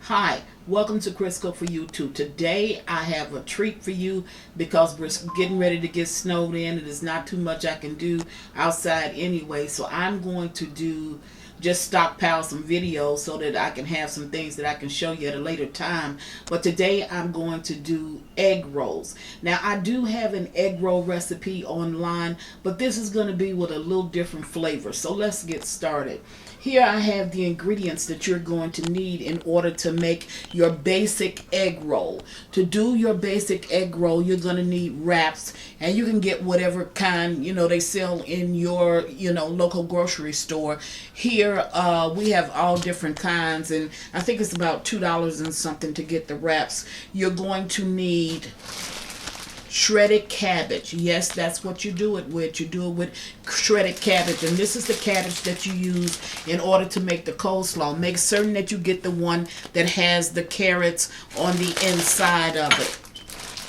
Hi, welcome to Chris Cook for YouTube. Today I have a treat for you because we're getting ready to get snowed in. It is not too much I can do outside anyway, so I'm going to just stockpile some videos so that I can have some things that I can show you at a later time. But today I'm going to do egg rolls. Now I do have an egg roll recipe online, but this is going to be with a little different flavor. So let's get started. Here I have the ingredients that you're going to need in order to make your basic egg roll. To do your basic egg roll, you're going to need wraps, and you can get whatever kind, they sell in your, local grocery store. Here we have all different kinds, and I think it's about $2 and something to get the wraps. You're going to need shredded cabbage. Yes, that's what you do it with. You do it with shredded cabbage, and this is the cabbage that you use in order to make the coleslaw. Make certain that you get the one that has the carrots on the inside of it.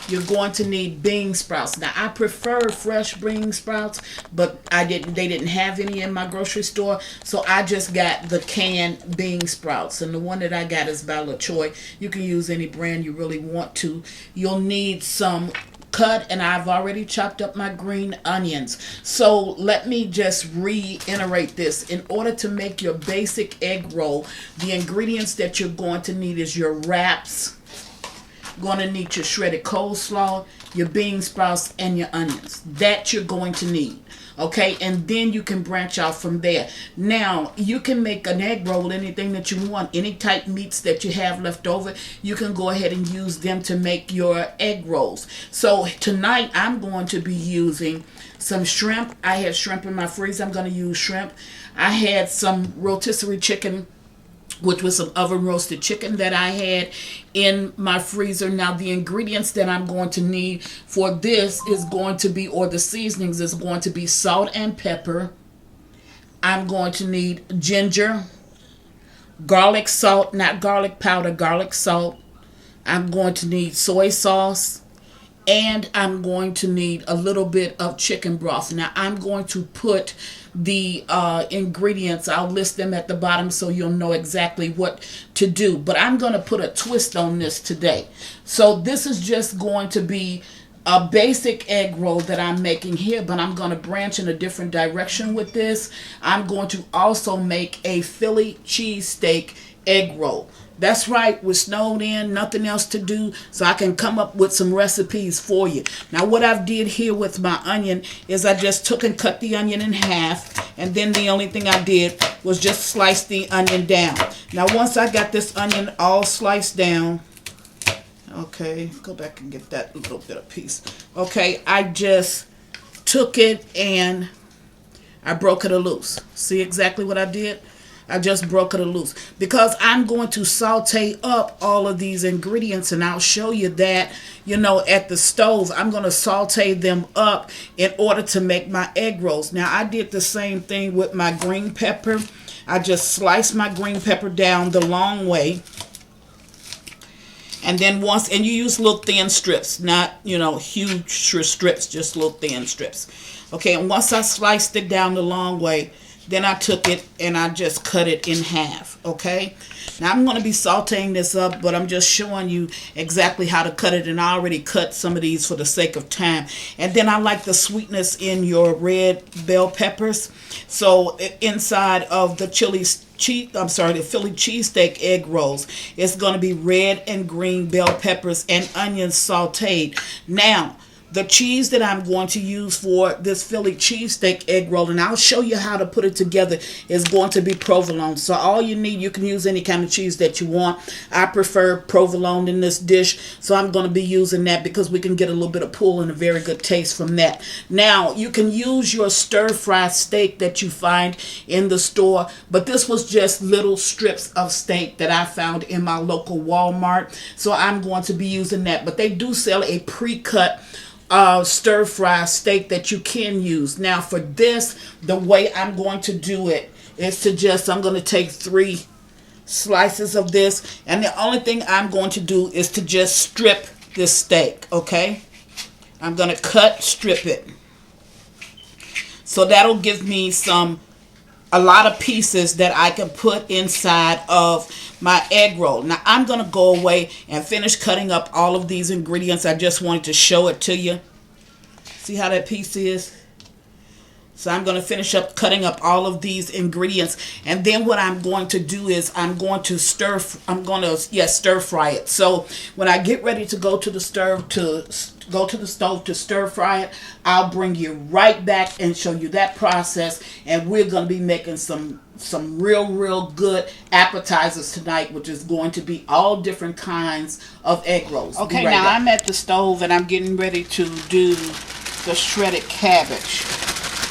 You're going to need bean sprouts. Now I prefer fresh bean sprouts, but they didn't have any in my grocery store, so I just got the canned bean sprouts, and the one that I got is by LaChoy. You can use any brand you really want to. You'll need some cut, and I've already chopped up my green onions. So let me just reiterate this. In order to make your basic egg roll, the ingredients that you're going to need is your wraps, going to need your shredded coleslaw, your bean sprouts, and your onions. That you're going to need. Okay, and then you can branch out from there. Now, you can make an egg roll, anything that you want, any type meats that you have left over, you can go ahead and use them to make your egg rolls. So tonight, I'm going to be using some shrimp. I have shrimp in my freezer. I'm going to use shrimp. I had some rotisserie chicken, which was some oven roasted chicken that I had in my freezer. Now the ingredients that I'm going to need for this is going to be, or the seasonings is going to be salt and pepper. I'm going to need ginger, garlic salt, not garlic powder, garlic salt. I'm going to need soy sauce, and I'm going to need a little bit of chicken broth. Now I'm going to put the ingredients, I'll list them at the bottom so you'll know exactly what to do. But I'm going to put a twist on this today. So this is just going to be a basic egg roll that I'm making here, but I'm going to branch in a different direction with this. I'm going to also make a Philly cheesesteak egg roll. That's right, we're snowed in, nothing else to do, so I can come up with some recipes for you. Now what I've did here with my onion is I just took and cut the onion in half, and then the only thing I did was just slice the onion down. Now once I got this onion all sliced down, okay, go back and get that little bit of piece. Okay, I just took it and I broke it loose. See exactly what I did? I just broke it loose because I'm going to saute up all of these ingredients, and I'll show you that, at the stove. I'm going to saute them up in order to make my egg rolls. Now, I did the same thing with my green pepper. I just sliced my green pepper down the long way. And then and you use little thin strips, not, huge strips, just little thin strips. Okay, and once I sliced it down the long way, then I took it and I just cut it in half, okay? Now I'm going to be sauteing this up, but I'm just showing you exactly how to cut it, and I already cut some of these for the sake of time. And then I like the sweetness in your red bell peppers. So inside of the Philly cheesesteak egg rolls, it's going to be red and green bell peppers and onions sauteed. Now, the cheese that I'm going to use for this Philly cheesesteak egg roll, and I'll show you how to put it together, is going to be provolone. So all you need, you can use any kind of cheese that you want. I prefer provolone in this dish, so I'm going to be using that because we can get a little bit of pull and a very good taste from that. Now, you can use your stir-fry steak that you find in the store, but this was just little strips of steak that I found in my local Walmart, so I'm going to be using that. But they do sell a pre-cut stir-fry steak that you can use. Now for this, the way I'm going to do it is I'm going to take 3 slices of this, and the only thing I'm going to do is to just strip this steak, okay? I'm going to strip it. So that'll give me some a lot of pieces that I can put inside of my egg roll. Now I'm going to go away and finish cutting up all of these ingredients. I just wanted to show it to you. See how that piece is? So I'm going to finish up cutting up all of these ingredients, and then what I'm going to do is I'm going to stir fry it. So when I get ready to go to the stove to stir fry it, I'll bring you right back and show you that process, and we're going to be making some real good appetizers tonight, which is going to be all different kinds of egg rolls. Okay, now I'm at the stove and I'm getting ready to do the shredded cabbage.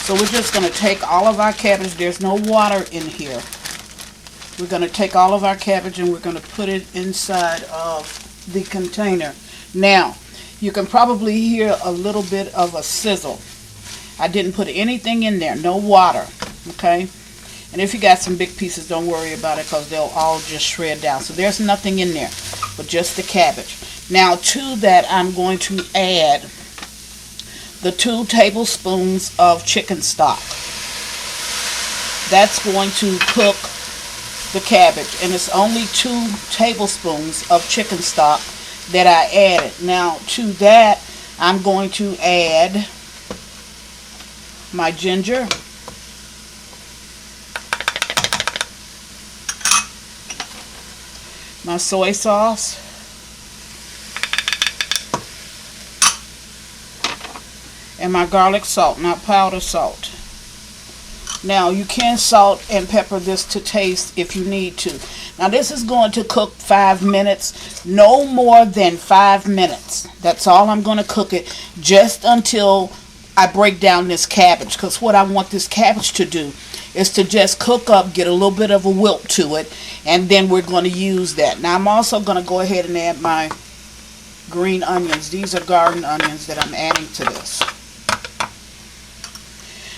So we're just going to take all of our cabbage. There's no water in here. We're going to take all of our cabbage and we're going to put it inside of the container. Now, you can probably hear a little bit of a sizzle. I didn't put anything in there, no water, okay? And if you got some big pieces, don't worry about it because they'll all just shred down. So there's nothing in there but just the cabbage. Now, to that, I'm going to add the 2 tablespoons of chicken stock. That's going to cook the cabbage, and it's only 2 tablespoons of chicken stock that I added. Now to that I'm going to add my ginger, my soy sauce, and my garlic salt, not powdered salt. Now you can salt and pepper this to taste if you need to. Now this is going to cook 5 minutes, no more than 5 minutes. That's all I'm going to cook it, just until I break down this cabbage, because what I want this cabbage to do is to just cook up, get a little bit of a wilt to it, and then we're going to use that. Now I'm also going to go ahead and add my green onions. These are garden onions that I'm adding to this.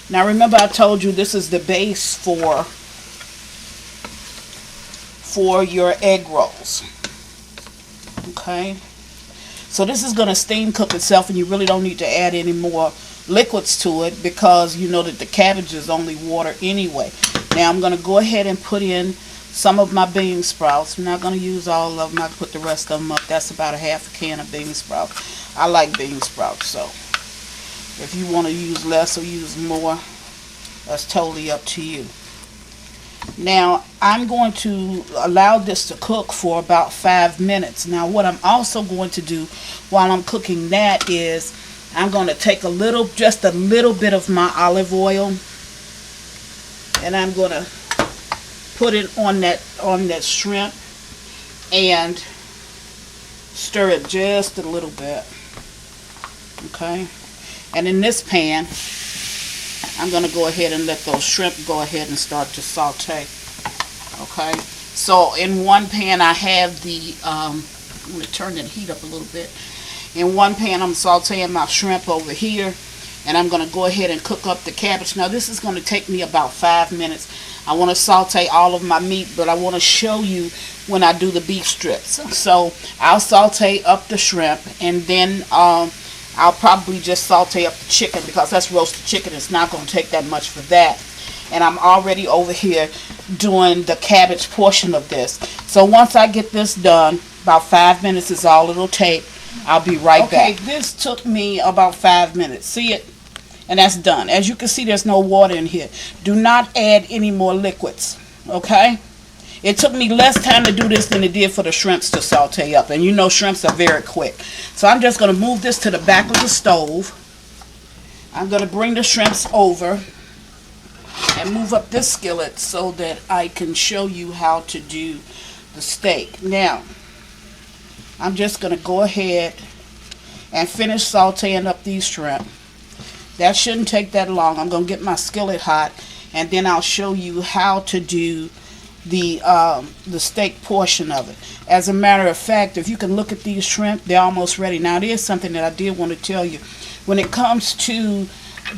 Now remember, I told you this is the base for your egg rolls. Okay, so this is going to steam cook itself, and you really don't need to add any more liquids to it because you know that the cabbage is only water anyway. Now I'm going to go ahead and put in some of my bean sprouts. I'm not going to use all of them. I'll put the rest of them up. That's about a half a can of bean sprouts. I like bean sprouts, so if you want to use less or use more, that's totally up to you. Now I'm going to allow this to cook for about 5 minutes. Now what I'm also going to do while I'm cooking that is I'm going to take just a little bit of my olive oil, and I'm going to put it on that shrimp and stir it just a little bit. Okay, and in this pan I'm going to go ahead and let those shrimp go ahead and start to saute. Okay, so in one pan I have I'm going to turn that heat up a little bit. In one pan I'm sauteing my shrimp over here, and I'm going to go ahead and cook up the cabbage. Now this is going to take me about 5 minutes. I want to saute all of my meat, but I want to show you when I do the beef strips. So I'll saute up the shrimp, and then I'll probably just saute up the chicken, because that's roasted chicken. It's not going to take that much for that. And I'm already over here doing the cabbage portion of this. So once I get this done, about 5 minutes is all it'll take. I'll be right back. Okay, this took me about 5 minutes. See it? And that's done. As you can see, there's no water in here. Do not add any more liquids. Okay? It took me less time to do this than it did for the shrimps to saute up. And you know shrimps are very quick. So I'm just going to move this to the back of the stove. I'm going to bring the shrimps over and move up this skillet so that I can show you how to do the steak. Now, I'm just going to go ahead and finish sauteing up these shrimp. That shouldn't take that long. I'm going to get my skillet hot, and then I'll show you how to do the steak portion of it. As a matter of fact, if you can look at these shrimp, they're almost ready. Now, there's something that I did want to tell you. When it comes to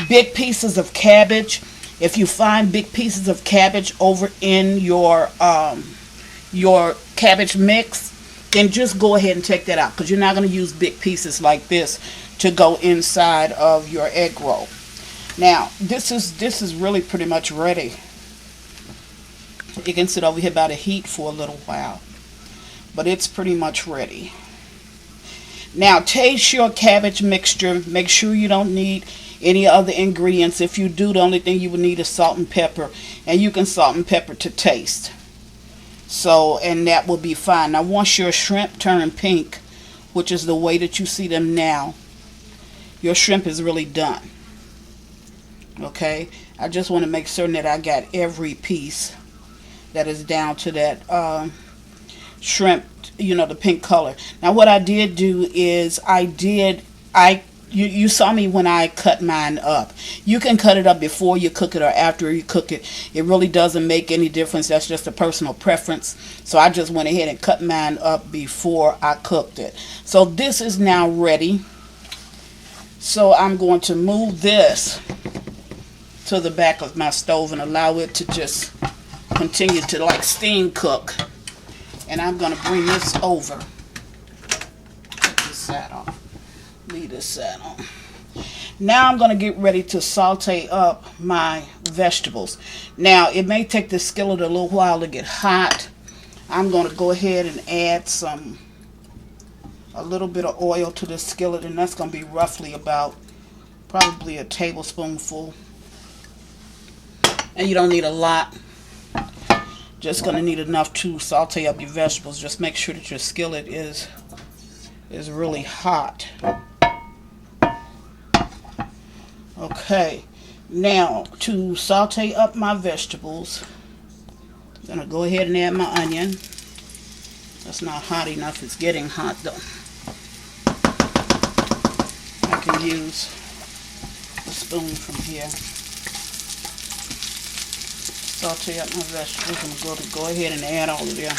big pieces of cabbage, if you find big pieces of cabbage over in your cabbage mix, then just go ahead and take that out, because you're not going to use big pieces like this to go inside of your egg roll. Now, this is really pretty much ready. It can sit over here by the heat for a little while. But it's pretty much ready. Now taste your cabbage mixture. Make sure you don't need any other ingredients. If you do, the only thing you would need is salt and pepper. And you can salt and pepper to taste. So, and that will be fine. Now once your shrimp turn pink, which is the way that you see them now, your shrimp is really done. Okay, I just want to make certain that I got every piece that is down to that shrimp, you know, the pink color. Now what I did do is you saw me when I cut mine up. You can cut it up before you cook it or after you cook it. It really doesn't make any difference. That's just a personal preference. So I just went ahead and cut mine up before I cooked it. So this is now ready. So I'm going to move this to the back of my stove and allow it to just continue to like steam cook. And I'm going to bring this over. Take this side off. Leave this side on. Now I'm going to get ready to saute up my vegetables. Now it may take the skillet a little while to get hot. I'm going to go ahead and add a little bit of oil to the skillet, and that's going to be roughly about probably a tablespoonful. And you don't need a lot. Just going to need enough to saute up your vegetables. Just make sure that your skillet is really hot. Okay, now to saute up my vegetables, I'm going to go ahead and add my onion. That's not hot enough. It's getting hot though. I can use a spoon from here. Saute up my vegetables. I'm going to go ahead and add all of them.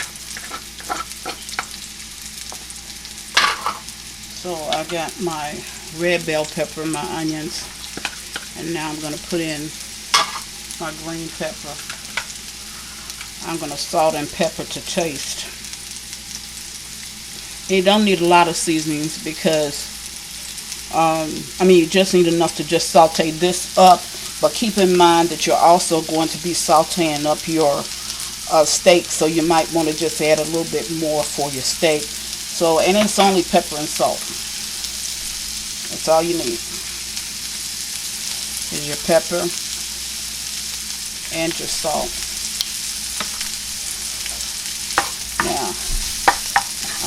So I got my red bell pepper, my onions. And now I'm going to put in my green pepper. I'm going to salt and pepper to taste. You don't need a lot of seasonings because, you just need enough to just saute this up. But keep in mind that you're also going to be sauteing up your steak. So you might want to just add a little bit more for your steak. So, and it's only pepper and salt. That's all you need. Is your pepper and your salt. Now,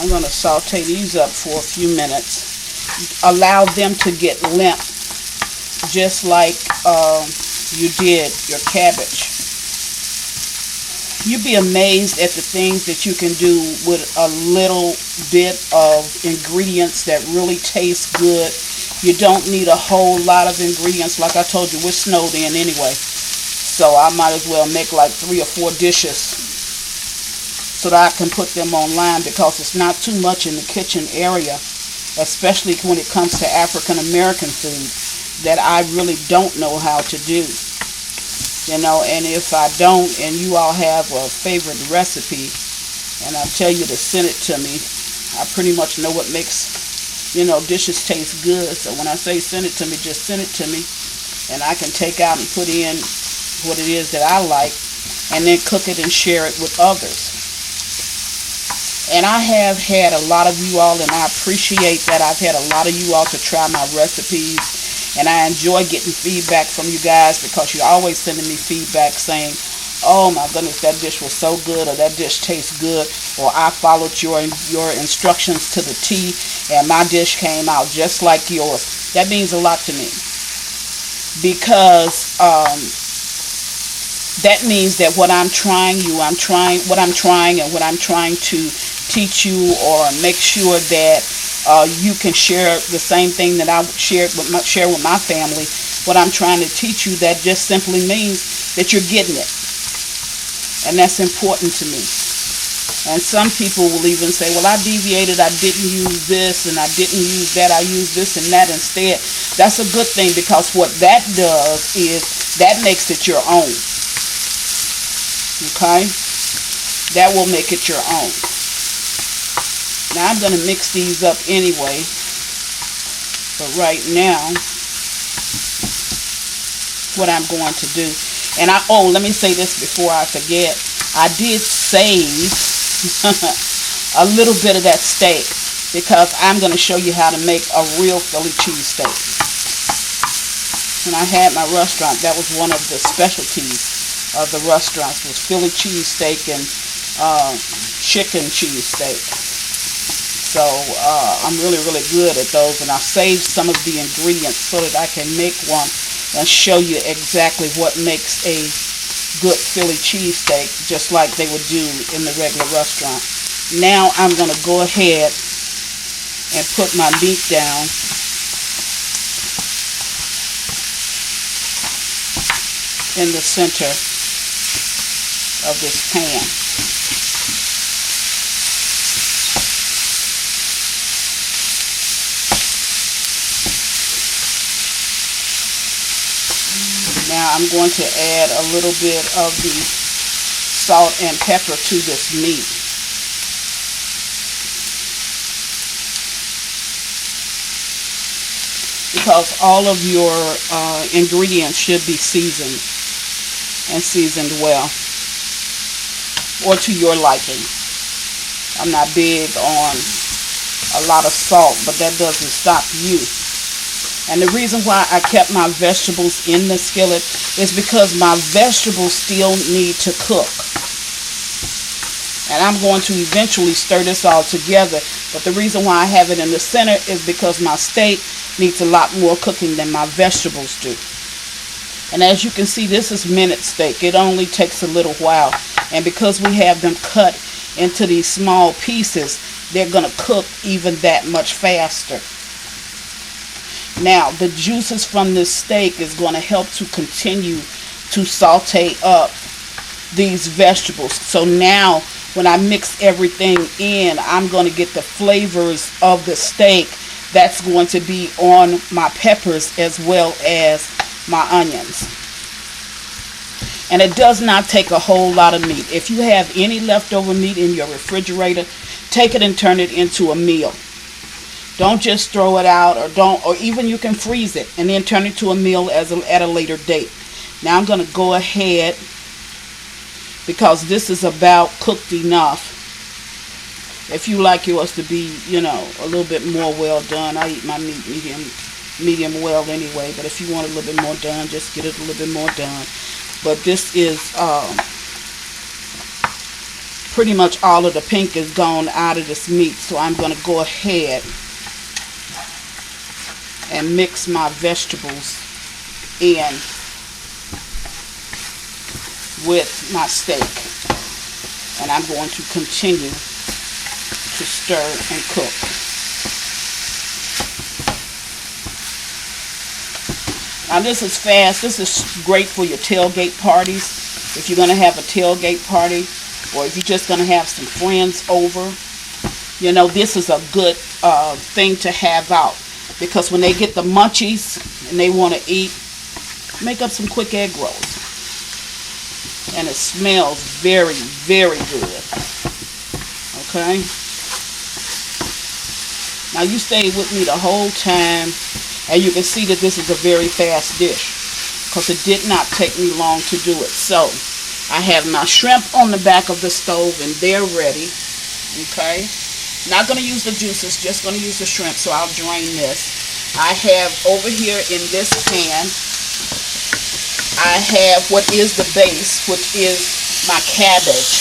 I'm going to saute these up for a few minutes. Allow them to get limp, just like you did your cabbage. You'd be amazed at the things that you can do with a little bit of ingredients that really taste good. You don't need a whole lot of ingredients. Like I told you, we're snowed in anyway. So I might as well make like 3 or 4 dishes so that I can put them online, because it's not too much in the kitchen area, especially when it comes to African American food, that I really don't know how to do. You know, and if I don't, and you all have a favorite recipe, and I tell you to send it to me, I pretty much know what makes, you know, dishes taste good. So when I say send it to me, just send it to me, and I can take out and put in what it is that I like, and then cook it and share it with others. And I have had a lot of you all, and I appreciate that. I've had a lot of you all to try my recipes. And I enjoy getting feedback from you guys, because you're always sending me feedback saying, oh my goodness, that dish was so good, or that dish tastes good, or I followed your instructions to the T and my dish came out just like yours. That means a lot to me, because that means that what I'm trying and what I'm trying to teach you, or make sure that you can share the same thing that I share with my family. What I'm trying to teach you, that just simply means that you're getting it. And that's important to me. And some people will even say, well, I deviated, I didn't use this, and I didn't use that, I used this and that instead. That's a good thing, because what that does is that makes it your own. Okay? That will make it your own. Now I'm going to mix these up anyway, but right now, what I'm going to do, and let me say this before I forget, I did save a little bit of that steak because I'm going to show you how to make a real Philly cheesesteak. When I had my restaurant, that was one of the specialties of the restaurants, was Philly cheesesteak and chicken cheesesteak. So I'm really good at those, and I saved some of the ingredients so that I can make one and show you exactly what makes a good Philly cheesesteak, just like they would do in the regular restaurant. Now I'm going to go ahead and put my meat down. In the center of this pan. Now I'm going to add a little bit of the salt and pepper to this meat. Because all of your ingredients should be seasoned and seasoned well, or to your liking. I'm not big on a lot of salt, but that doesn't stop you. And the reason why I kept my vegetables in the skillet is because my vegetables still need to cook. And I'm going to eventually stir this all together, but the reason why I have it in the center is because my steak needs a lot more cooking than my vegetables do. And as you can see, this is minute steak. It only takes a little while. And because we have them cut into these small pieces, they're going to cook even that much faster. Now, the juices from this steak is going to help to continue to saute up these vegetables. So now, when I mix everything in, I'm going to get the flavors of the steak that's going to be on my peppers as well as my onions. And it does not take a whole lot of meat. If you have any leftover meat in your refrigerator, take it and turn it into a meal. Don't just throw it out, or even you can freeze it and then turn it to a meal at a later date. Now I'm going to go ahead, because this is about cooked enough. If you like yours to be, a little bit more well done, I eat my meat medium well anyway, but if you want a little bit more done, just get it a little bit more done. But this is pretty much all of the pink is gone out of this meat, so I'm going to go ahead and mix my vegetables in with my steak, and I'm going to continue to stir and cook. Now this is fast. This is great for your tailgate parties. If you're going to have a tailgate party, or if you're just going to have some friends over, this is a good thing to have out. Because when they get the munchies and they want to eat, make up some quick egg rolls. And it smells very good. Okay? Now you stayed with me the whole time, and you can see that this is a very fast dish, because it did not take me long to do it. So I have my shrimp on the back of the stove, and they're ready. Okay? Not going to use the juices, just going to use the shrimp, so I'll drain this. I have over here in this pan, I have what is the base, which is my cabbage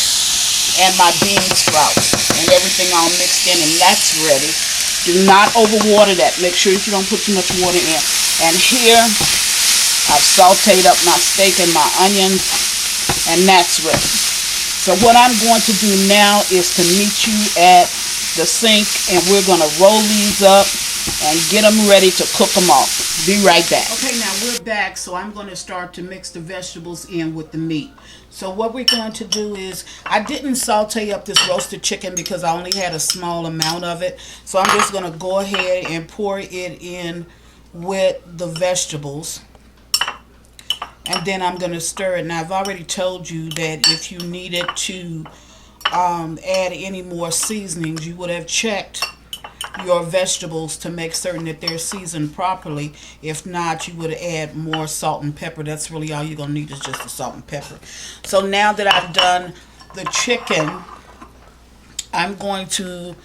and my bean sprouts, and everything all mixed in, and that's ready. Do not overwater that. Make sure that you don't put too much water in. And here, I've sauteed up my steak and my onions, and that's ready. So what I'm going to do now is to meet you at the sink, and we're going to roll these up and get them ready to cook them off. Be right back. Okay, now we're back, so I'm going to start to mix the vegetables in with the meat. So what we're going to do is, I didn't saute up this roasted chicken because I only had a small amount of it. So I'm just going to go ahead and pour it in with the vegetables. And then I'm going to stir it. Now I've already told you that if you needed to add any more seasonings, you would have checked your vegetables to make certain that they're seasoned properly. If not, you would add more salt and pepper. That's really all you're going to need, is just the salt and pepper. So now that I've done the chicken, I'm going to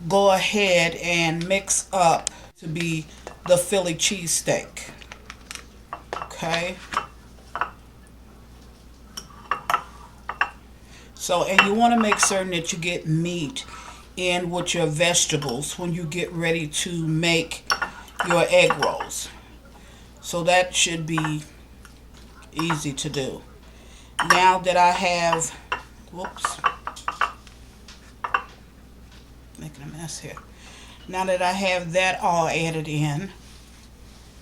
go ahead and mix up to be the Philly cheesesteak. Okay. So, and you want to make certain that you get meat in with your vegetables when you get ready to make your egg rolls. So that should be easy to do. Now that I have, whoops, making a mess here. Now that I have that all added in,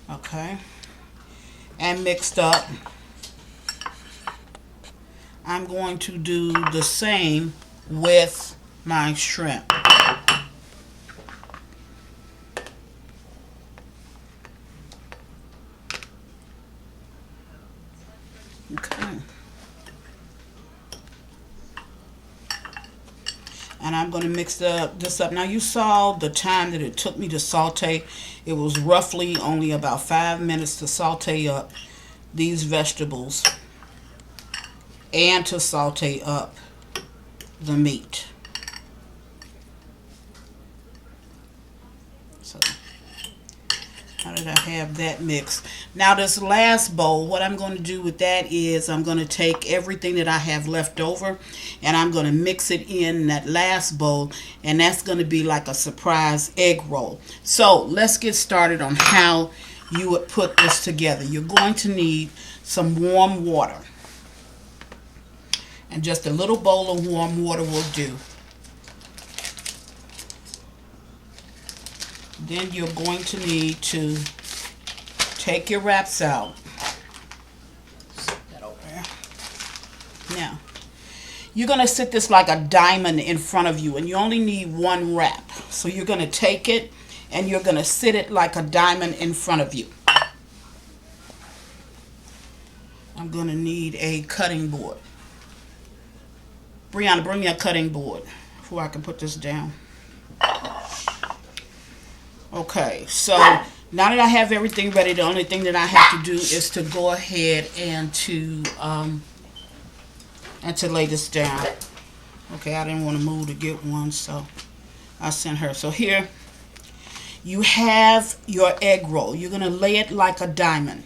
okay, and mixed up, I'm going to do the same with my shrimp. Okay. And I'm going to mix this up. Now you saw the time that it took me to saute. It was roughly only about 5 minutes to saute up these vegetables and to saute up the meat. So now that I have that mixed, now this last bowl, what I'm going to do with that is I'm going to take everything that I have left over and I'm going to mix it in that last bowl, and that's going to be like a surprise egg roll. So let's get started on how you would put this together. You're going to need some warm water, and just a little bowl of warm water will do. Then you're going to need to take your wraps out. Set that over there. Now, you're going to sit this like a diamond in front of you, and you only need one wrap. So you're going to take it and you're going to sit it like a diamond in front of you. I'm going to need a cutting board. Brianna, bring me a cutting board before I can put this down. Okay, so now that I have everything ready, the only thing that I have to do is to go ahead and to lay this down. Okay, I didn't want to move to get one, so I sent her. So here you have your egg roll. You're going to lay it like a diamond.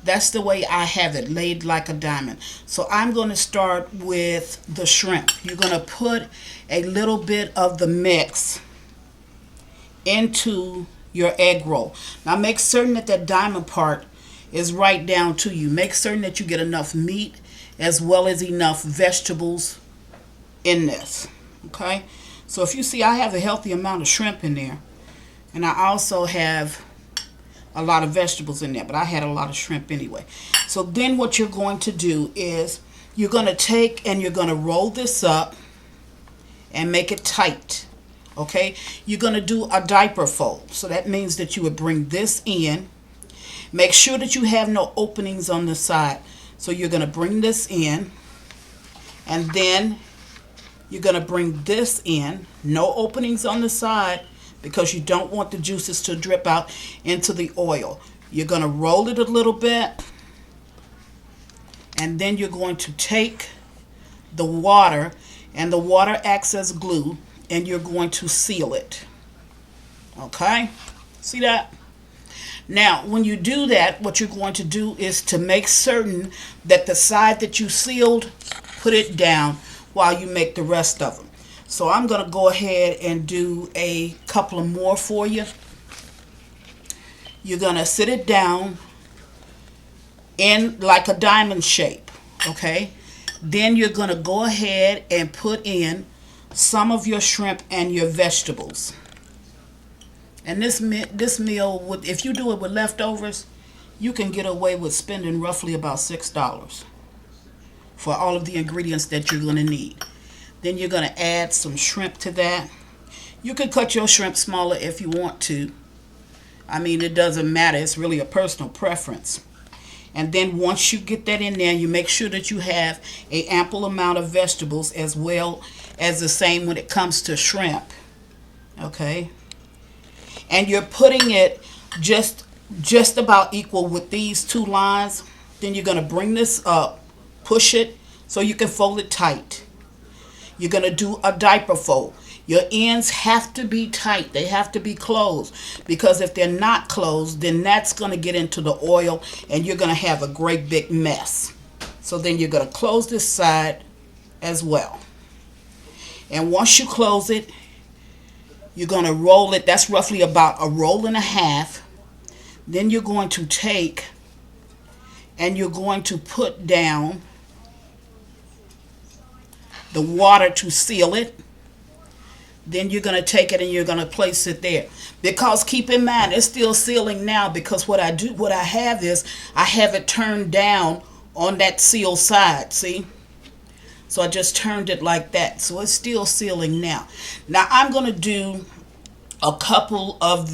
That's the way I have it, laid like a diamond. So I'm going to start with the shrimp. You're going to put a little bit of the mix into your egg roll. Now make certain that that diamond part is right down to you. Make certain that you get enough meat as well as enough vegetables in this. Okay? So if you see, I have a healthy amount of shrimp in there. And I also have a lot of vegetables in there, but I had a lot of shrimp anyway. So then what you're going to do is you're going to take and you're going to roll this up and make it tight. Okay, you're going to do a diaper fold. So that means that you would bring this in. Make sure that you have no openings on the side. So you're going to bring this in, and then you're going to bring this in. No openings on the side, because you don't want the juices to drip out into the oil. You're going to roll it a little bit, and then you're going to take the water, and the water acts as glue, and you're going to seal it. Okay? See that? Now, when you do that, what you're going to do is to make certain that the side that you sealed, put it down while you make the rest of them. So I'm going to go ahead and do a couple of more for you. You're going to sit it down in like a diamond shape, okay? Then you're going to go ahead and put in some of your shrimp and your vegetables. And this meal, if you do it with leftovers, you can get away with spending roughly about $6 for all of the ingredients that you're going to need. Then you're going to add some shrimp to that. You can cut your shrimp smaller if you want to. I mean, it doesn't matter. It's really a personal preference. And then once you get that in there, you make sure that you have an ample amount of vegetables, as well as the same when it comes to shrimp. Okay? And you're putting it just about equal with these two lines. Then you're going to bring this up, push it so you can fold it tight. you're going to do a diaper fold. Your ends have to be tight. They have to be closed, because if they're not closed, then that's going to get into the oil and you're going to have a great big mess. So then you're going to close this side as well. And once you close it, you're going to roll it. That's roughly about a roll and a half. Then you're going to take and you're going to put down the water to seal it. Then you're going to take it and you're going to place it there. Because keep in mind, it's still sealing now, because what I have is I have it turned down on that sealed side, see? So I just turned it like that. So it's still sealing now. Now I'm going to do a couple of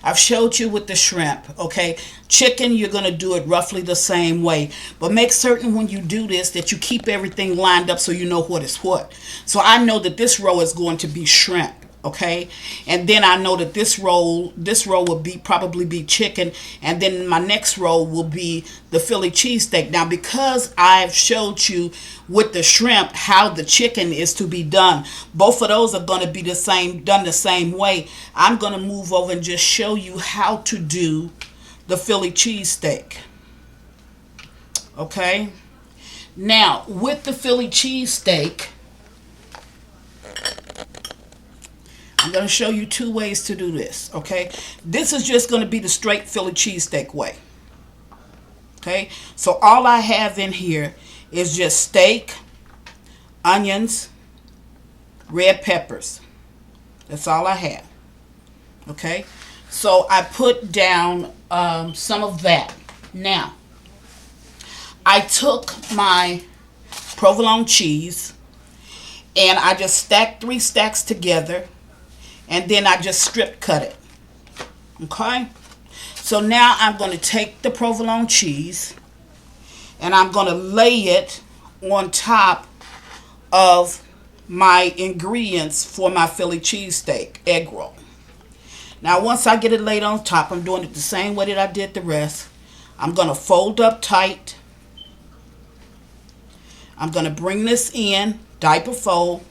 I've showed you with the shrimp, okay? Chicken, you're going to do it roughly the same way. But make certain when you do this that you keep everything lined up so you know what is what. So I know that this row is going to be shrimp, okay? And then I know that this row will probably be chicken, and then my next row will be the Philly cheesesteak. Now, because I've showed you with the shrimp how the chicken is to be done, both of those are going to be done the same way. I'm going to move over and just show you how to do the Philly cheesesteak. Okay? Now, with the Philly cheesesteak, I'm going to show you two ways to do this, okay? This is just going to be the straight Philly cheesesteak way. Okay? So all I have in here is just steak, onions, red peppers. That's all I have. Okay? So I put down some of that. Now, I took my provolone cheese and I just stacked 3 stacks together, and then I just strip cut it. Okay? So now I'm going to take the provolone cheese and I'm going to lay it on top of my ingredients for my Philly cheesesteak egg roll. Now once I get it laid on top, I'm doing it the same way that I did the rest. I'm going to fold up tight. I'm going to bring this in, diaper fold.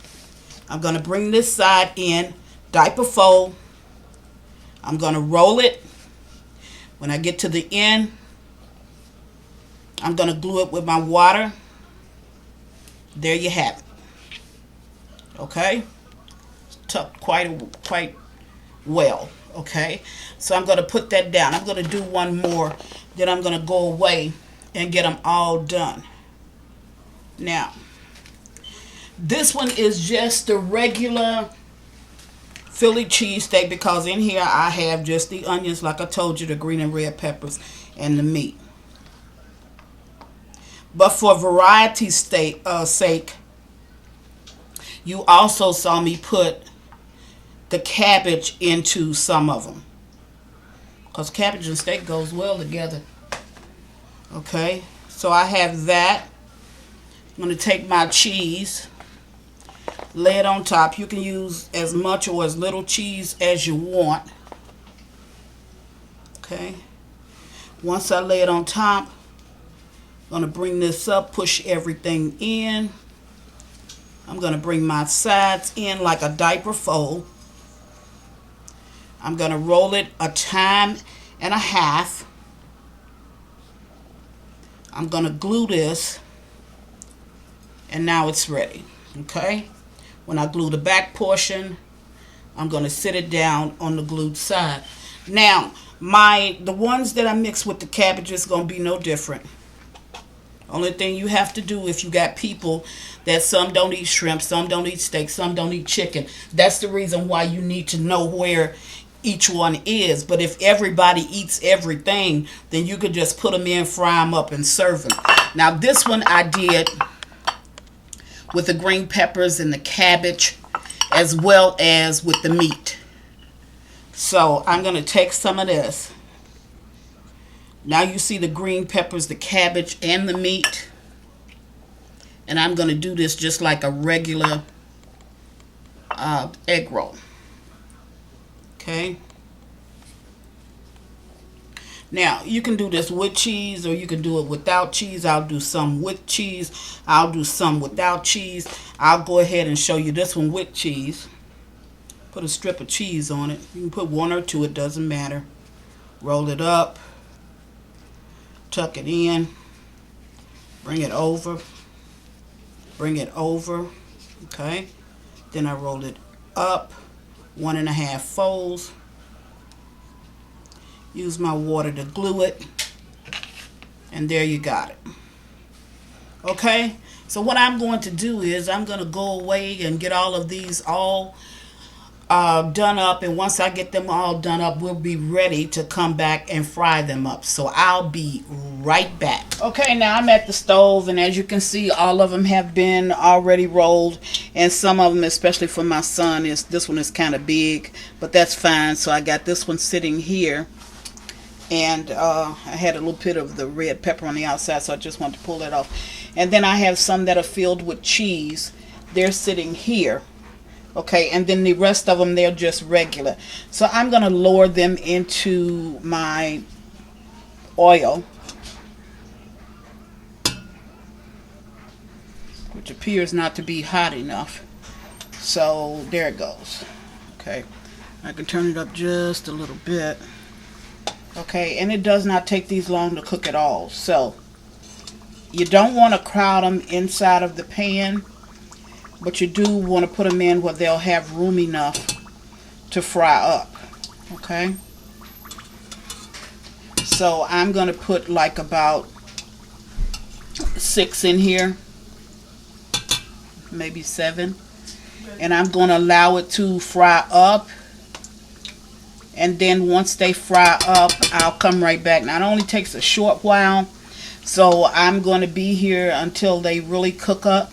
I'm going to bring this side in, diaper fold. I'm going to roll it. When I get to the end, I'm going to glue it with my water. There you have it. Okay? Tucked quite well. Okay? So I'm going to put that down. I'm going to do one more. Then I'm going to go away and get them all done. Now, this one is just the regular Philly cheesesteak, because in here I have just the onions, like I told you, the green and red peppers, and the meat. But for variety's sake, you also saw me put the cabbage into some of them, because cabbage and steak goes well together. Okay, so I have that. I'm going to take my cheese, lay it on top. You can use as much or as little cheese as you want. Okay. Once I lay it on top, I'm going to bring this up, push everything in. I'm going to bring my sides in like a diaper fold. I'm going to roll it a time and a half. I'm going to glue this, and now it's ready. Okay. When I glue the back portion, I'm going to sit it down on the glued side. Now, the ones that I mix with the cabbage is going to be no different. Only thing you have to do, if you got people that some don't eat shrimp, some don't eat steak, some don't eat chicken, that's the reason why you need to know where each one is. But if everybody eats everything, then you could just put them in, fry them up, and serve them. Now, this one I did with the green peppers and the cabbage, as well as with the meat. So I'm going to take some of this. Now you see the green peppers, the cabbage, and the meat. And I'm going to do this just like a regular egg roll. Okay. Now, you can do this with cheese or you can do it without cheese. I'll do some with cheese. I'll do some without cheese. I'll go ahead and show you this one with cheese. Put a strip of cheese on it. You can put one or two, it doesn't matter. Roll it up. Tuck it in. Bring it over. Bring it over. Okay. Then I roll it up. 1.5 folds. Use my water to glue it. And there you got it. Okay. So what I'm going to do is I'm going to go away and get all of these all done up, and once I get them all done up, we'll be ready to come back and fry them up. So I'll be right back. Okay, now I'm at the stove, and as you can see, all of them have been already rolled, and some of them, especially for my son, this one is kind of big, but that's fine. So I got this one sitting here, and I had a little bit of the red pepper on the outside, so I just wanted to pull that off. And then I have some that are filled with cheese. They're sitting here. Okay, and then the rest of them, they're just regular. So I'm going to lower them into my oil, which appears not to be hot enough. So there it goes. Okay, I can turn it up just a little bit. Okay, and it does not take these long to cook at all. So you don't want to crowd them inside of the pan, but you do want to put them in where they'll have room enough to fry up. Okay. So I'm going to put like about 6 in here. Maybe 7. And I'm going to allow it to fry up. And then once they fry up, I'll come right back. Now it only takes a short while. So I'm going to be here until they really cook up.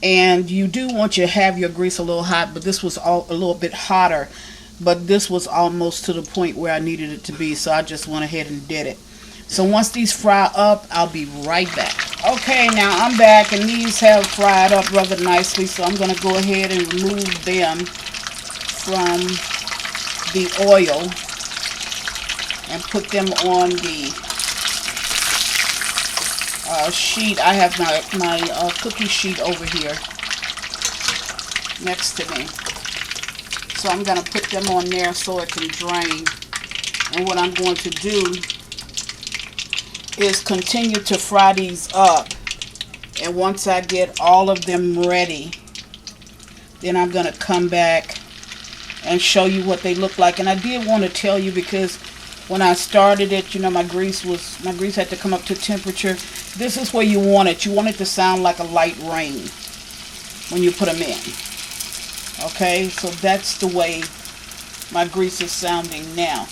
And you do want you to have your grease a little hot, but this was a little bit hotter. But this was almost to the point where I needed it to be, so I just went ahead and did it. So once these fry up, I'll be right back. Okay, now I'm back, and these have fried up rather nicely, so I'm going to go ahead and remove them from the oil and put them on the sheet. I have my cookie sheet over here next to me. So I'm going to put them on there so it can drain. And what I'm going to do is continue to fry these up. And once I get all of them ready, then I'm going to come back and show you what they look like. And I did want to tell you, because when I started it, you know, my grease had to come up to temperature. This is where you want it. You want it to sound like a light rain when you put them in. Okay, so that's the way my grease is sounding now.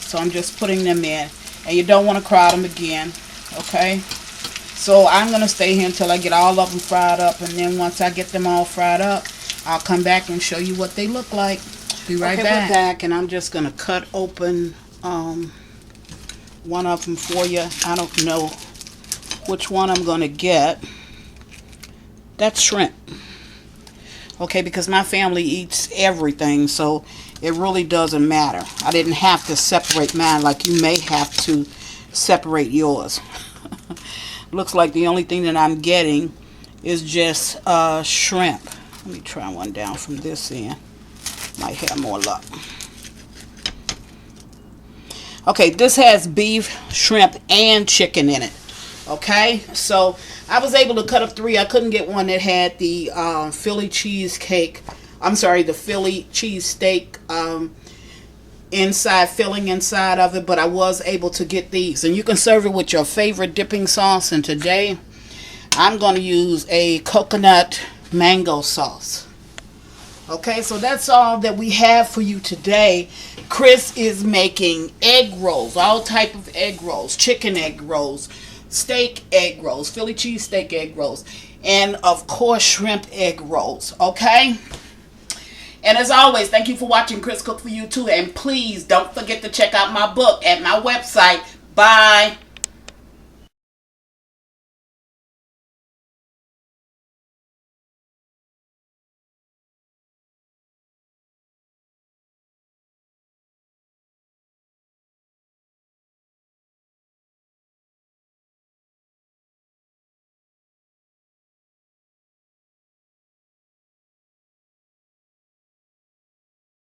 So I'm just putting them in. And you don't want to crowd them again. Okay, so I'm going to stay here until I get all of them fried up. And then once I get them all fried up, I'll come back and show you what they look like. Be right back. We're back, and I'm just going to cut open one of them for you. I don't know which one I'm going to get. That's shrimp. Okay, because my family eats everything, so it really doesn't matter. I didn't have to separate mine like you may have to separate yours. Looks like the only thing that I'm getting is just shrimp. Let me try one down from this end. Might have more luck. Okay, this has beef, shrimp, and chicken in it. Okay, so I was able to cut up 3. I couldn't get one that had the Philly cheesecake. I'm sorry, the Philly cheesesteak filling inside of it, but I was able to get these. And you can serve it with your favorite dipping sauce. And today, I'm going to use a coconut mango sauce. Okay, so that's all that we have for you today. Chris is making egg rolls, all type of egg rolls, chicken egg rolls, steak egg rolls, Philly cheesesteak egg rolls, and of course shrimp egg rolls. Okay, and as always, thank you for watching Chris Cook For You Too, and please don't forget to check out my book at my website. Bye.